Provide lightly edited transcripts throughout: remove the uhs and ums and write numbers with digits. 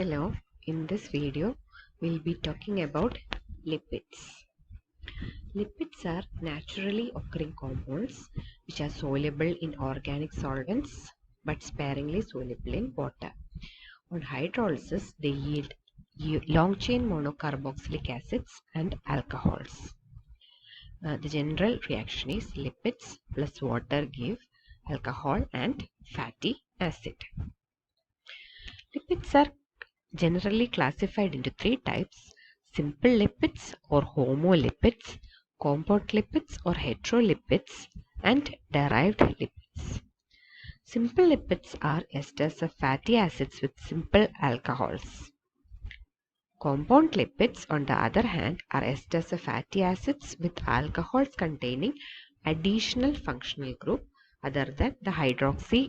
Hello, in this video we'll be talking about lipids. Lipids are naturally occurring compounds which are soluble in organic solvents but sparingly soluble in water. On hydrolysis, they yield long chain monocarboxylic acids and alcohols. The general reaction is lipids plus water give alcohol and fatty acid. Lipids are generally classified into three types: simple lipids or homolipids, compound lipids or heterolipids, and derived lipids. Simple lipids are esters of fatty acids with simple alcohols. Compound lipids, on the other hand, are esters of fatty acids with alcohols containing additional functional group other than the hydroxy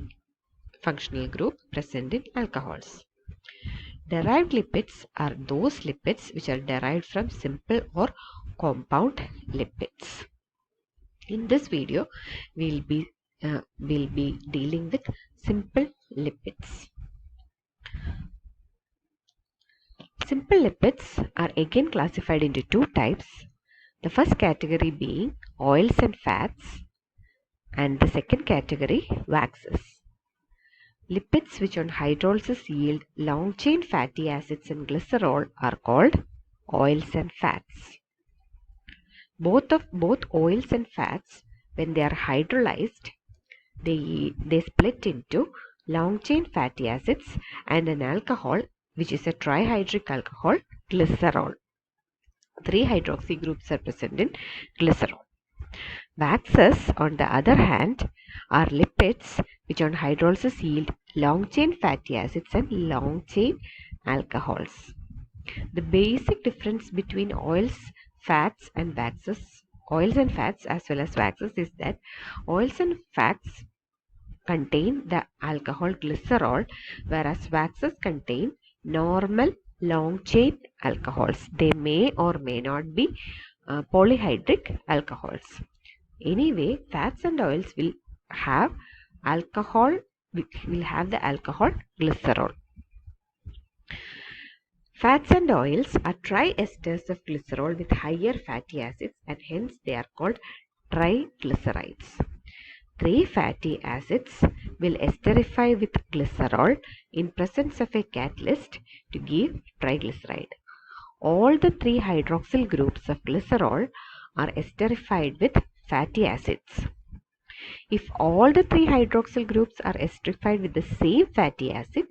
functional group present in alcohols. Derived lipids are those lipids which are derived from simple or compound lipids. In this video, we'll be dealing with simple lipids. Simple lipids are again classified into two types. The first category being oils and fats, and the second category waxes. Lipids which on hydrolysis yield long chain fatty acids and glycerol are called oils and fats. Both oils and fats, when they are hydrolyzed, they split into long chain fatty acids and an alcohol which is a trihydric alcohol, glycerol. 3 hydroxy groups are present in glycerol. Waxes, on the other hand, are lipids which on hydrolysis yield long chain fatty acids and long chain alcohols. The basic difference between oils and fats as well as waxes is that oils and fats contain the alcohol glycerol, whereas waxes contain normal long chain alcohols. They may or may not be polyhydric alcohols. Anyway, fats and oils will have alcohol, will have the alcohol glycerol. Fats and oils are triesters of glycerol with higher fatty acids, and hence they are called triglycerides. 3 fatty acids will esterify with glycerol in presence of a catalyst to give triglyceride. All the 3 hydroxyl groups of glycerol are esterified with fatty acids. If all the 3 hydroxyl groups are esterified with the same fatty acid,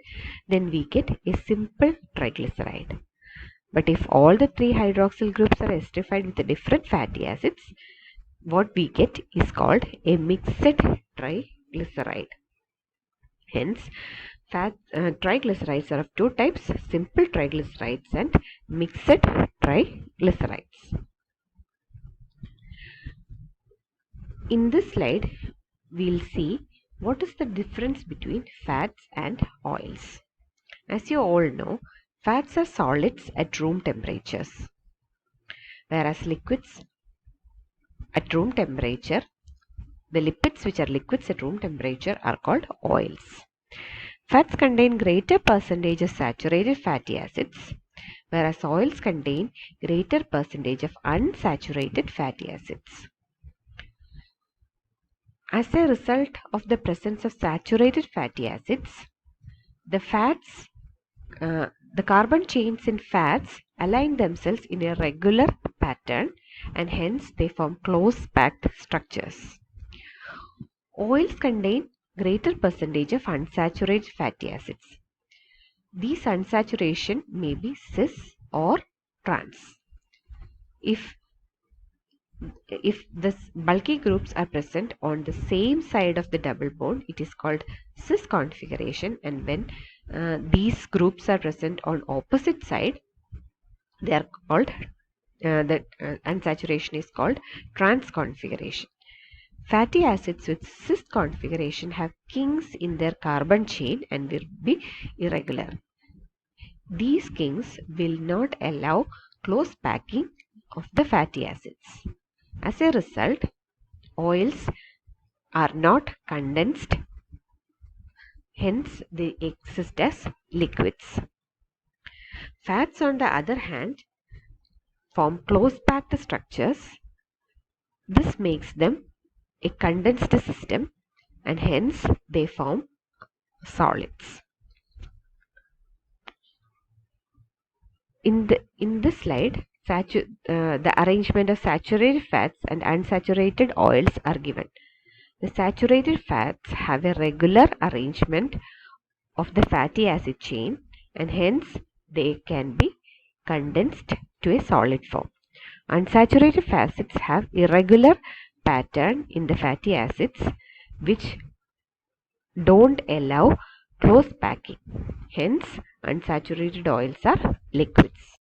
then we get a simple triglyceride. But if all the 3 hydroxyl groups are esterified with the different fatty acids, what we get is called a mixed triglyceride. Hence, triglycerides are of two types: simple triglycerides and mixed triglycerides. In this slide, we'll see what is the difference between fats and oils. As you all know, fats are solids at room temperatures, whereas liquids at room temperature, the lipids which are liquids at room temperature are called oils. Fats contain greater percentage of saturated fatty acids, whereas oils contain greater percentage of unsaturated fatty acids. As a result of the presence of saturated fatty acids, the carbon chains in fats align themselves in a regular pattern, and hence they form close packed structures. Oils contain greater percentage of unsaturated fatty acids. These unsaturation may be cis or trans. If the bulky groups are present on the same side of the double bond, it is called cis configuration, and when these groups are present on opposite side, they are called unsaturation is called trans configuration. Fatty acids with cis configuration have kings in their carbon chain and will be irregular. These kings will not allow close packing of the fatty acids. As a result, oils are not condensed, hence they exist as liquids. Fats, on the other hand, form close-packed structures. This makes them a condensed system, and hence they form solids. In this slide, the arrangement of saturated fats and unsaturated oils are given. The saturated fats have a regular arrangement of the fatty acid chain, and hence they can be condensed to a solid form. Unsaturated fats have irregular pattern in the fatty acids, which don't allow close packing. Hence, unsaturated oils are liquids.